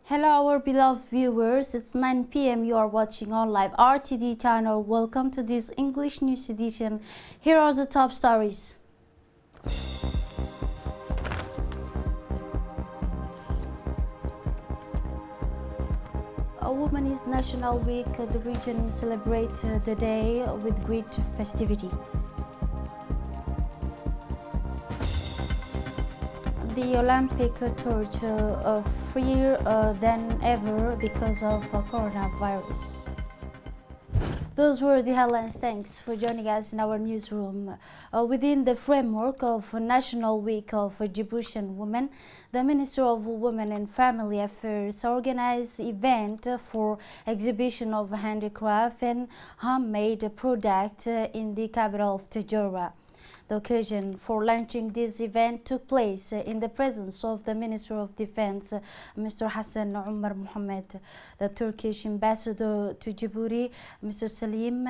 Hello our beloved viewers, it's 9 p.m. You are watching on live RTD channel. Welcome to this English news edition. Here are the top stories. A Women's National Week, the region celebrates the day with great festivity. The Olympic torch freer than ever because of coronavirus. Those were the headlines. Thanks for joining us in our newsroom. Within the framework of National Week of Djiboutian Women, the Minister of Women and Family Affairs organized event for exhibition of handicraft and handmade product in the capital of Tajora. The occasion for launching this event took place in the presence of the Minister of Defense, Mr. Hassan Omar Mohammed, the Turkish ambassador to Djibouti, Mr. Salim,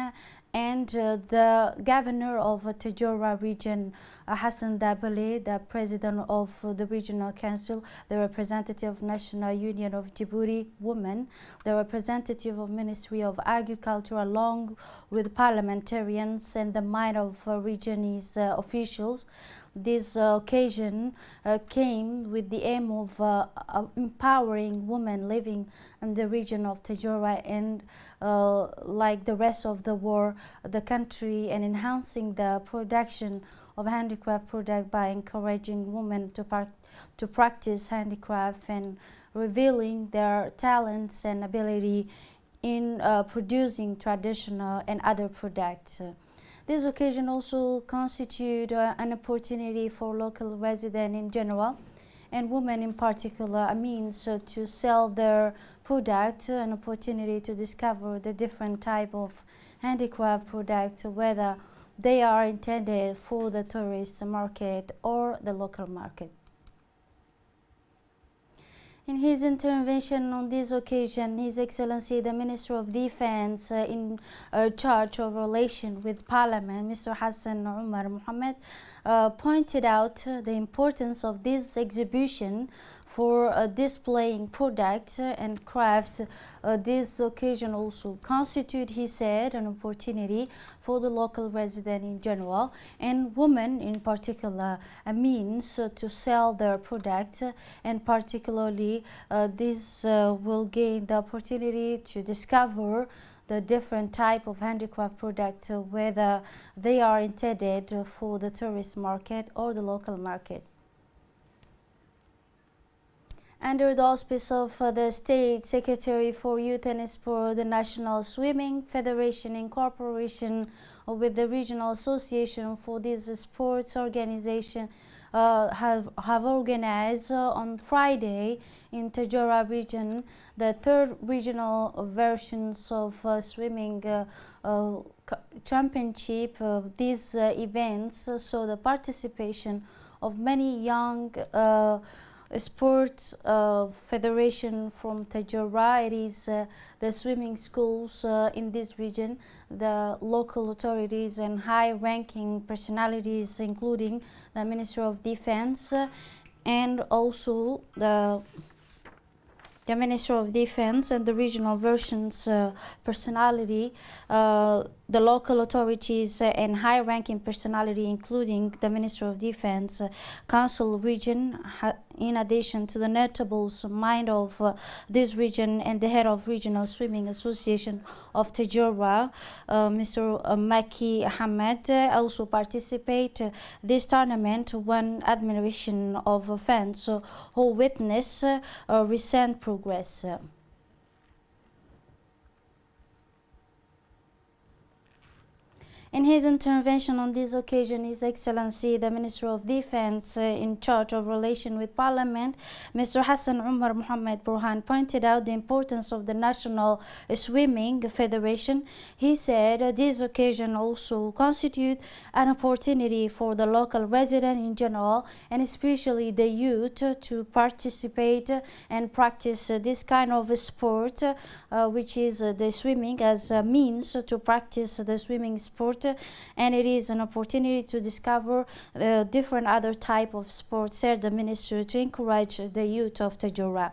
and the governor of Tajora region, Hassan Dabali, the president of the regional council, the representative of National Union of Djibouti Women, the representative of Ministry of Agriculture, along with parliamentarians and the mind of region's officials. This occasion came with the aim of empowering women living in the region of Tajora and like the rest of the country, and enhancing the production of handicraft product by encouraging women to practice handicraft and revealing their talents and ability in producing traditional and other products. This occasion also constitutes an opportunity for local residents in general and women in particular, a means to sell their product, an opportunity to discover the different type of handicraft products, whether they are intended for the tourist market or the local market. In his intervention on this occasion, His Excellency the Minister of Defense in charge of relation with Parliament, Mr. Hassan Omar Mohammed, pointed out the importance of this exhibition for displaying products and craft. This occasion also constitute, he said, an opportunity for the local resident in general and women in particular, a means to sell their product, and particularly this will gain the opportunity to discover the different type of handicraft product, whether they are intended for the tourist market or the local market. Under the auspice of the State Secretary for Youth and Sport, the National Swimming Federation, in cooperation with the Regional Association for this sports organization, have organized on Friday in Tajora region the third regional versions of swimming championship. These events saw the participation of many young sports federation from Tajora. It is the swimming schools in this region, the local authorities and high-ranking personalities, including the Minister of Defense and also the Minister of Defense and the regional versions personality, the local authorities and high-ranking personality, including the Minister of Defense, Council region, in addition to the notables mind of this region and the head of Regional Swimming Association of Tajora, Mr. Maki Ahmed, also participate this tournament. One admiration of fans who witness recent progress. In his intervention on this occasion, His Excellency the Minister of Defense in charge of relation with Parliament, Mr. Hassan Omar Mohammed Burhan, pointed out the importance of the National Swimming Federation. He said this occasion also constitutes an opportunity for the local resident in general and especially the youth to participate and practice this kind of sport, which is the swimming, as a means to practice the swimming sport, and it is an opportunity to discover different other type of sports, said the minister, to encourage the youth of Tajora.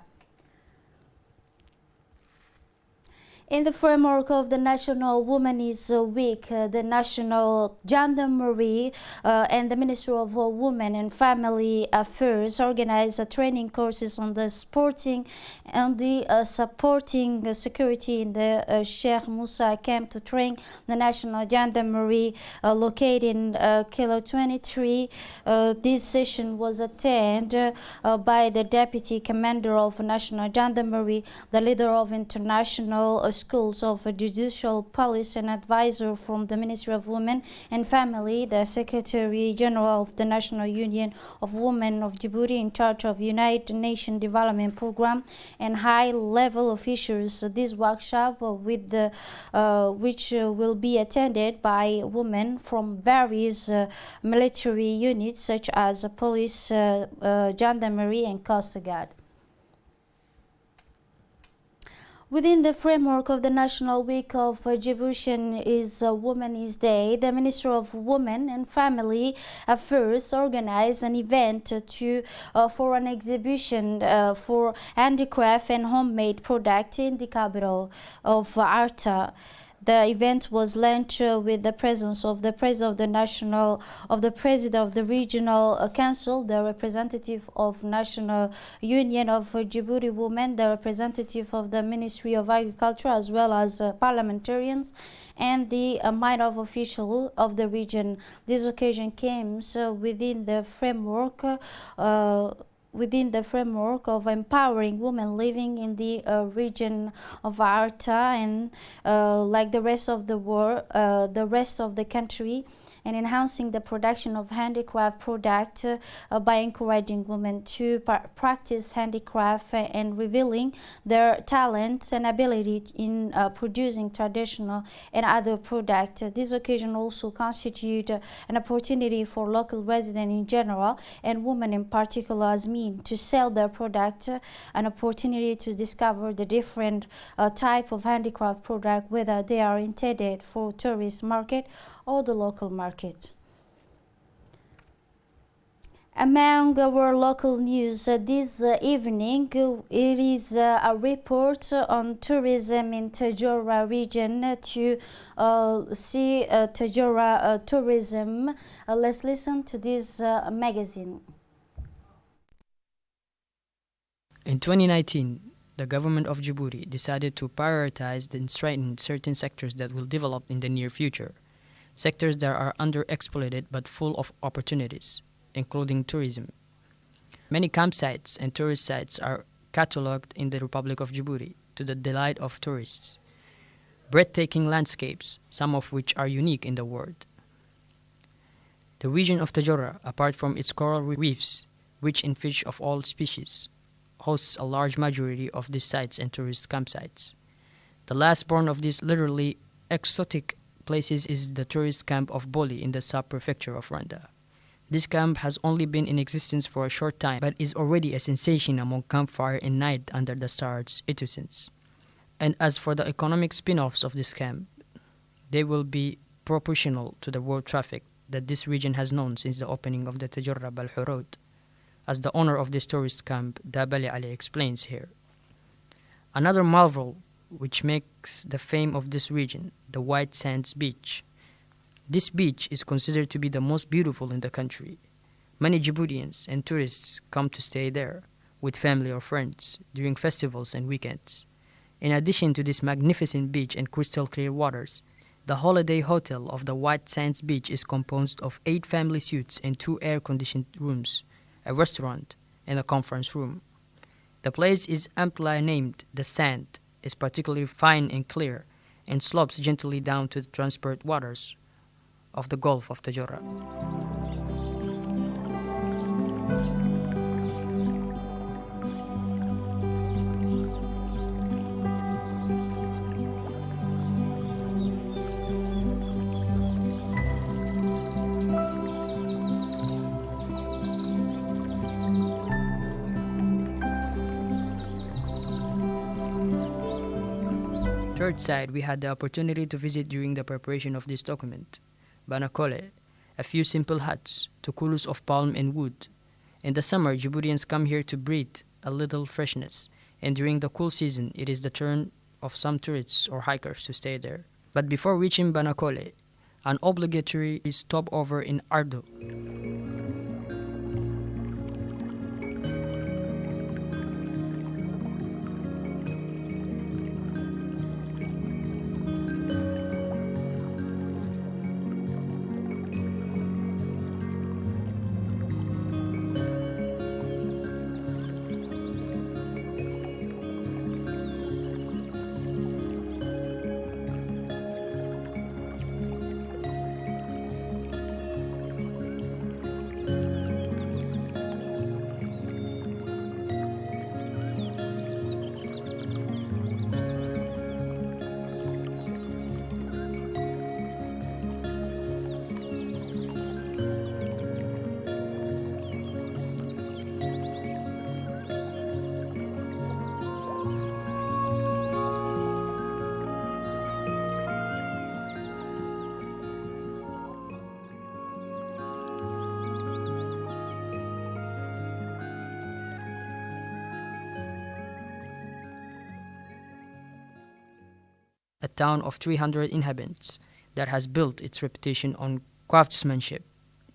In the framework of the National Women's Week, the National Gendarmerie and the Ministry of Women and Family Affairs organized training courses on the sporting and the supporting security in the Sheikh Musa camp to train the National Gendarmerie located in Kilo 23. This session was attended by the Deputy Commander of National Gendarmerie, the leader of international schools of judicial police, and advisor from the Ministry of Women and Family, the Secretary General of the National Union of Women of Djibouti in charge of United Nations Development Program, and high-level officials. This workshop with the which will be attended by women from various military units such as police, gendarmerie and coast guard. Within the framework of the National Week of Djiboutian is Women's Day, the Ministry of Women and Family Affairs organized an event for an exhibition for handicraft and homemade products in the capital of Arta. The event was launched with the presence of the President of the Regional Council, the representative of National Union of Djibouti Women, the representative of the Ministry of Agriculture, as well as parliamentarians and the minor official of the region. This occasion came within the framework of empowering women living in the region of Arta and like the rest of the world, the rest of the country, and enhancing the production of handicraft products by encouraging women to practice handicraft and revealing their talents and ability in producing traditional and other products. This occasion also constitutes an opportunity for local residents in general and women in particular as means to sell their product, an opportunity to discover the different type of handicraft product, whether they are intended for tourist market or the local market. Among our local news this evening, it is a report on tourism in Tajora region to see Tajora tourism. Let's listen to this magazine. In 2019, the government of Djibouti decided to prioritize and strengthen certain sectors that will develop in the near future. Sectors that are underexploited but full of opportunities, including tourism. Many campsites and tourist sites are catalogued in the Republic of Djibouti to the delight of tourists. Breathtaking landscapes, some of which are unique in the world. The region of Tajora, apart from its coral reefs, rich in fish of all species, hosts a large majority of these sites and tourist campsites. The last born of these literally exotic places is the tourist camp of Boli in the sub-prefecture of Randa. This camp has only been in existence for a short time, but is already a sensation among campfire and night under the stars citizens. And as for the economic spin-offs of this camp, they will be proportional to the world traffic that this region has known since the opening of the Tajorra Balho Road, as the owner of this tourist camp, Dabali Ali, explains here. Another marvel which makes the fame of this region, the White Sands Beach. This beach is considered to be the most beautiful in the country. Many Djiboutians and tourists come to stay there with family or friends during festivals and weekends. In addition to this magnificent beach and crystal clear waters, the holiday hotel of the White Sands Beach is composed of 8 family suites and 2 air-conditioned rooms, a restaurant, and a conference room. The place is aptly named The Sand, is particularly fine and clear, and slopes gently down to the transparent waters of the Gulf of Tajora. Third side, we had the opportunity to visit during the preparation of this document. Banakole, a few simple huts, tukulus of palm and wood. In the summer, Djiboutians come here to breathe a little freshness, and during the cool season, it is the turn of some tourists or hikers to stay there. But before reaching Banakole, an obligatory stopover in Ardo. A town of 300 inhabitants that has built its reputation on craftsmanship.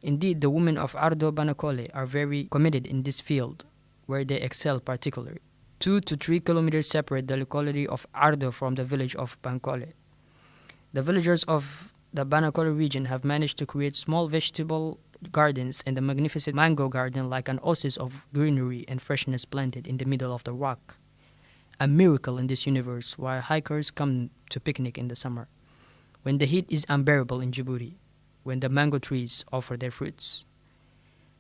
Indeed, the women of Ardo Banakole are very committed in this field, where they excel particularly. 2 to 3 kilometers separate the locality of Ardo from the village of Bankole. The villagers of the Banakole region have managed to create small vegetable gardens and a magnificent mango garden like an oasis of greenery and freshness planted in the middle of the rock. A miracle in this universe while hikers come to picnic in the summer, when the heat is unbearable in Djibouti, when the mango trees offer their fruits.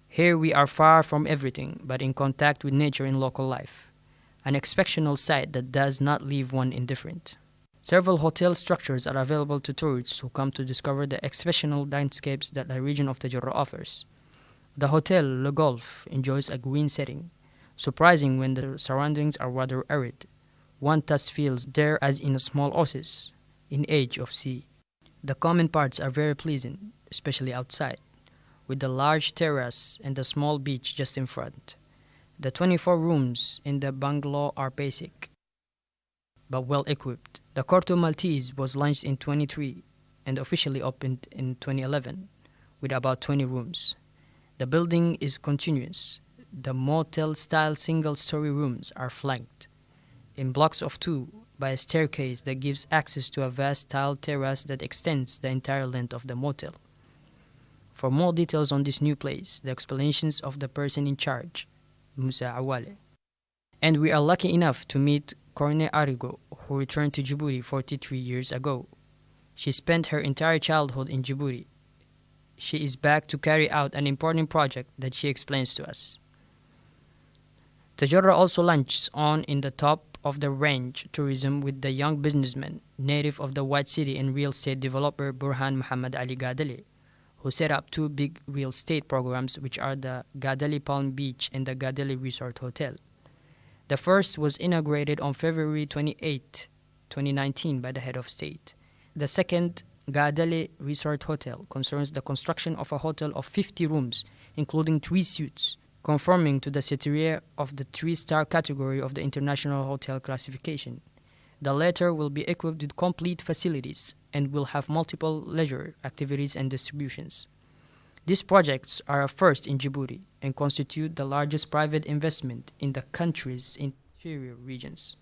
Here we are far from everything, but in contact with nature in local life, an exceptional sight that does not leave one indifferent. Several hotel structures are available to tourists who come to discover the exceptional landscapes that the region of Tajorra offers. The Hotel Le Golf enjoys a green setting, surprising when the surroundings are rather arid. One thus feels there as in a small oasis, in edge of sea. The common parts are very pleasant, especially outside, with the large terrace and the small beach just in front. The 24 rooms in the bungalow are basic, but well equipped. The Corto Maltese was launched in 2023 and officially opened in 2011, with about 20 rooms. The building is continuous. The motel-style single-story rooms are flanked in blocks of 2 by a staircase that gives access to a vast tiled terrace that extends the entire length of the motel. For more details on this new place, the explanations of the person in charge, Musa Awale. And we are lucky enough to meet Corne Arigo, who returned to Djibouti 43 years ago. She spent her entire childhood in Djibouti. She is back to carry out an important project that she explains to us. Tajorra also launches on in the top of the range tourism with the young businessman, native of the White City and real estate developer Burhan Muhammad Ali Gadali, who set up 2 big real estate programs which are the Gadali Palm Beach and the Gadali Resort Hotel. The first was inaugurated on February 28, 2019 by the head of state. The second, Gadali Resort Hotel, concerns the construction of a hotel of 50 rooms, including 3 suites, conforming to the criteria of the 3-star category of the International Hotel Classification. The latter will be equipped with complete facilities and will have multiple leisure activities and distributions. These projects are a first in Djibouti and constitute the largest private investment in the country's interior regions.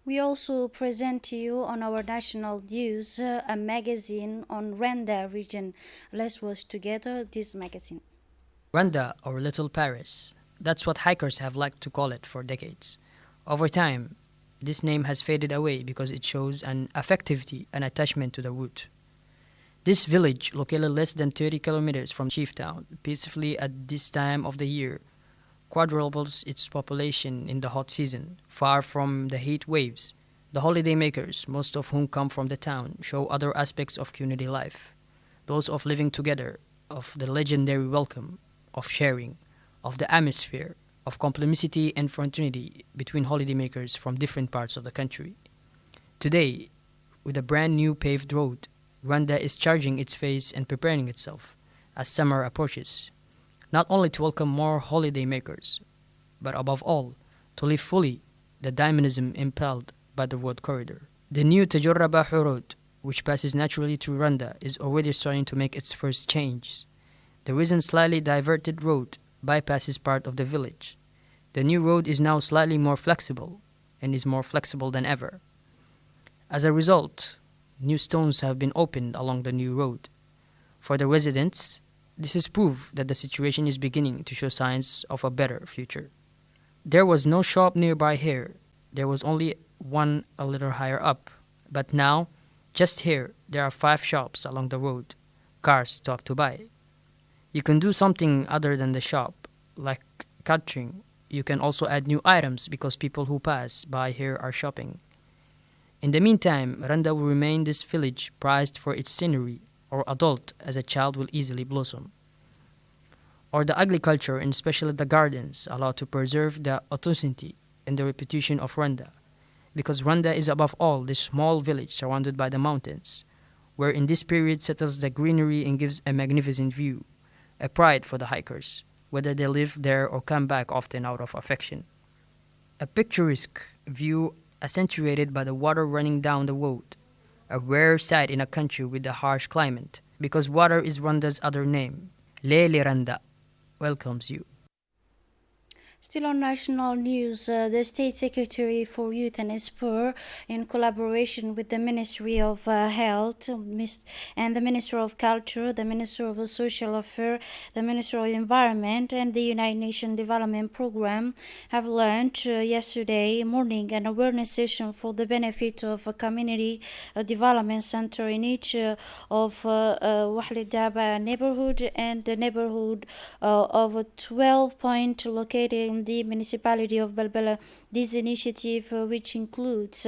We also present to you on our national news a magazine on Renda region. Let's watch together this magazine. Rwanda, or Little Paris, that's what hikers have liked to call it for decades. Over time, this name has faded away because it shows an affectivity and attachment to the route. This village, located less than 30 kilometers from Chieftown, peacefully at this time of the year, quadruples its population in the hot season, far from the heat waves. The holidaymakers, most of whom come from the town, show other aspects of community life, those of living together, of the legendary welcome, of sharing, of the atmosphere, of complicity and fraternity between holidaymakers from different parts of the country. Today, with a brand new paved road, Rwanda is charging its face and preparing itself as summer approaches, not only to welcome more holidaymakers, but above all, to live fully the dynamism impelled by the road corridor. The new Tajurra Bahu road, which passes naturally through Randa, is already starting to make its first changes. The recent slightly diverted road bypasses part of the village. The new road is now slightly more flexible and is more flexible than ever. As a result, new stones have been opened along the new road. For the residents, this is proof that the situation is beginning to show signs of a better future. There was no shop nearby here. There was only one a little higher up. But now, just here, there are 5 shops along the road. Cars stop to buy. You can do something other than the shop, like catering. You can also add new items because people who pass by here are shopping. In the meantime, Randa will remain this village prized for its scenery, or adult as a child will easily blossom. Or the agriculture and especially the gardens allow to preserve the authenticity and the reputation of Randa, because Randa is above all this small village surrounded by the mountains, where in this period settles the greenery and gives a magnificent view, a pride for the hikers, whether they live there or come back often out of affection. A picturesque view accentuated by the water running down the road, a rare sight in a country with a harsh climate, because water is Randa's other name. Lele Randa welcomes you. Still on national news, the State Secretary for Youth and Sport, in collaboration with the Ministry of Health and the Ministry of Culture, the Ministry of Social Affairs, the Ministry of Environment, and the United Nations Development Program, have launched yesterday morning an awareness session for the benefit of a community development center in each of Wahlid Daba neighborhood and the neighborhood of a 12 point located in the municipality of Balbala. This initiative, which includes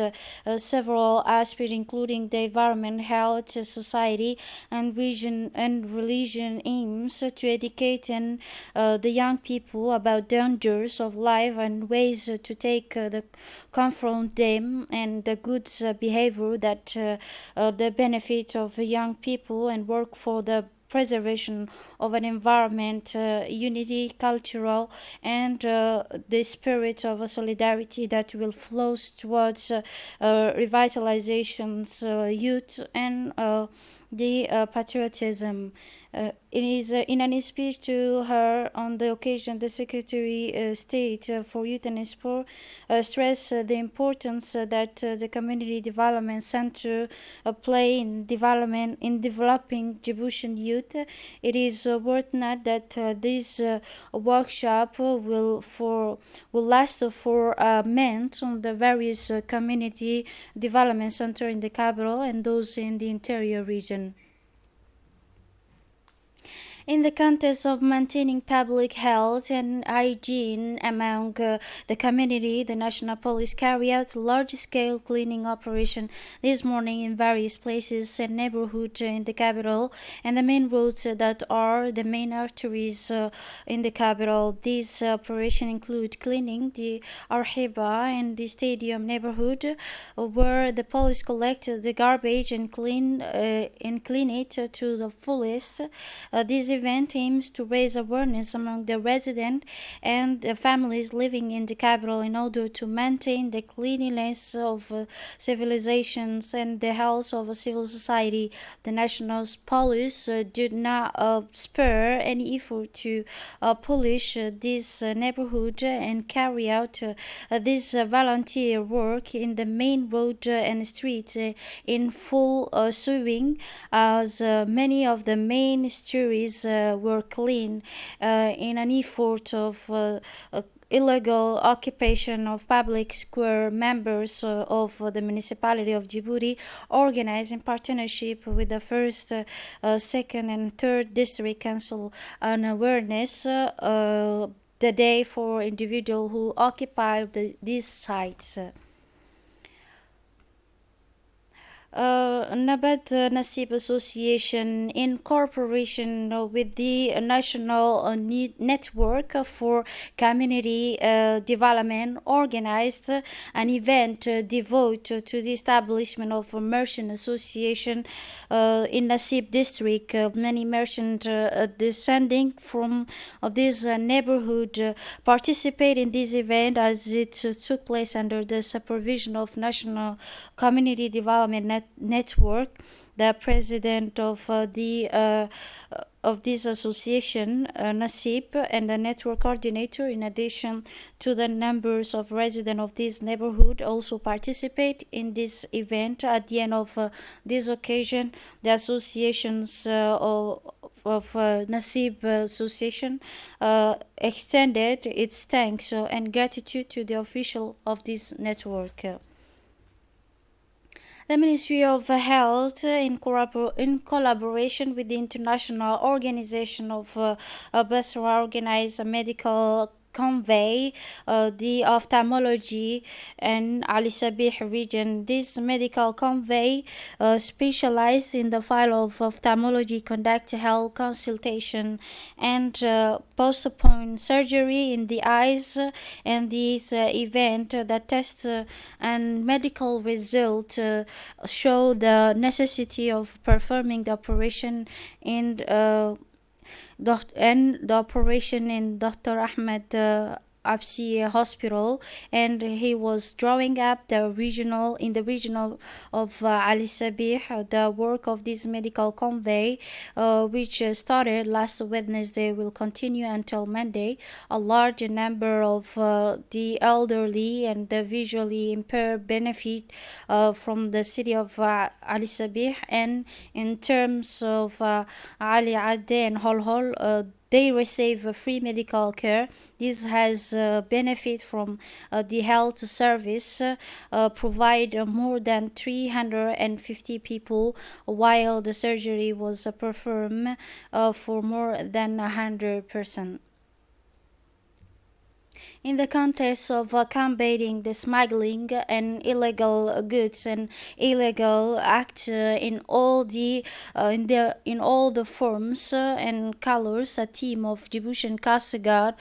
several aspects, including the environment, health, society, and religion, aims to educate the young people about dangers of life and ways to confront them, and the good behavior that the benefit of young people, and work for the preservation of an environment, unity, cultural, and the spirit of solidarity that will flow towards revitalization's youth and the patriotism. It is in a speech to her on the occasion, the Secretary State for Youth and Sport stressed the importance that the Community Development Center play in developing Djiboutian youth. It is worth note that this workshop will last for months on the various community development center in the capital and those in the interior region. In the context of maintaining public health and hygiene among the community, the National Police carry out a large-scale cleaning operation this morning in various places and neighborhoods in the capital and the main roads that are the main arteries in the capital. These operations include cleaning the Arhiba and the Stadium neighborhood, where the police collected the garbage and clean it to the fullest. This event aims to raise awareness among the residents and the families living in the capital in order to maintain the cleanliness of civilizations and the health of civil society. The National Police did not spare any effort to polish this neighborhood and carry out this volunteer work in the main road and streets in full swing, as many of the main streets were clean in an effort of illegal occupation of public square. Members of the municipality of Djibouti, organized in partnership with the first, second, and third district council, an awareness the day for individuals who occupy these sites. Nabat Nasib Association, in cooperation with the National Network for Community Development, organized an event devoted to the establishment of a merchant association in Nasib district. Many merchants descending from this neighborhood participate in this event as it took place under the supervision of National Community Development Network. The president of this association, Nasib, and the network coordinator, in addition to the numbers of residents of this neighborhood, also participate in this event. At the end of this occasion, the associations of Nasib Association extended its thanks and gratitude to the official of this network. The Ministry of Health, in collaboration with the International Organization of Basra, organized a medical convey the ophthalmology and Ali Sabih region. This medical convey specialized in the field of ophthalmology, conduct health consultation and postpone surgery in the eyes, and this event that test and medical result show the necessity of performing the operation in the operation in Dr. Ahmed Absi Hospital, and he was drawing up the regional of Ali Sabih, the work of this medical convey, which started last Wednesday, will continue until Monday. A large number of the elderly and the visually impaired benefit from the city of Ali Sabih, and in terms of Ali Adde and Holhol, they receive free medical care. This has benefit from the health service provide more than 350 people, while the surgery was performed for more than 100%. In the context of combating the smuggling and illegal goods and illegal acts in all the forms and colors, a team of Djiboutian Coast Guard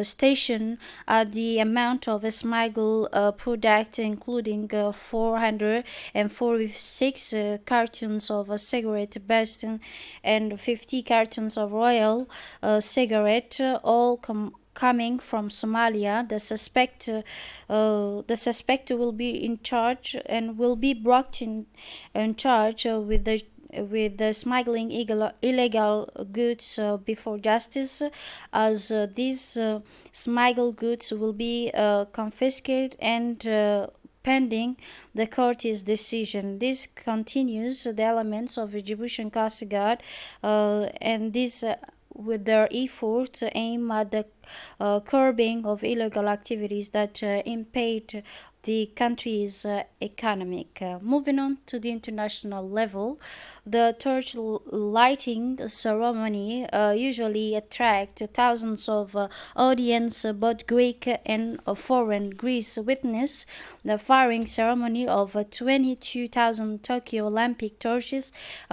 stationed the amount of smuggled product, including 446 cartons of cigarette best and 50 cartons of royal cigarette, all coming from Somalia. The suspect will be in charge and will be brought in charge with the smuggling illegal goods before justice, as these smuggled goods will be confiscated and pending the court's decision. This continues the elements of the Djiboutian Coast Guard, and this with their efforts aim at the curbing of illegal activities that impede the country's economic. Moving on to the international level, the torch lighting ceremony usually attracts thousands of audience, both Greek and foreign. Greece witnessed the firing ceremony of 22,000 Tokyo Olympic torches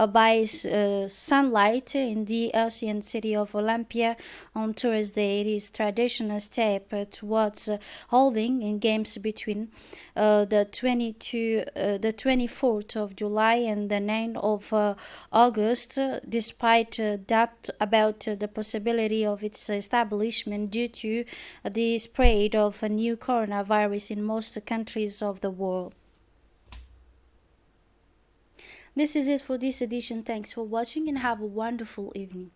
by sunlight in the ancient city of Olympia on Thursday. It is traditional step towards holding in games between the 24th of July and the 9th of August, despite doubt about the possibility of its establishment due to the spread of a new coronavirus in most countries of the world. This is it for this edition. Thanks for watching and have a wonderful evening.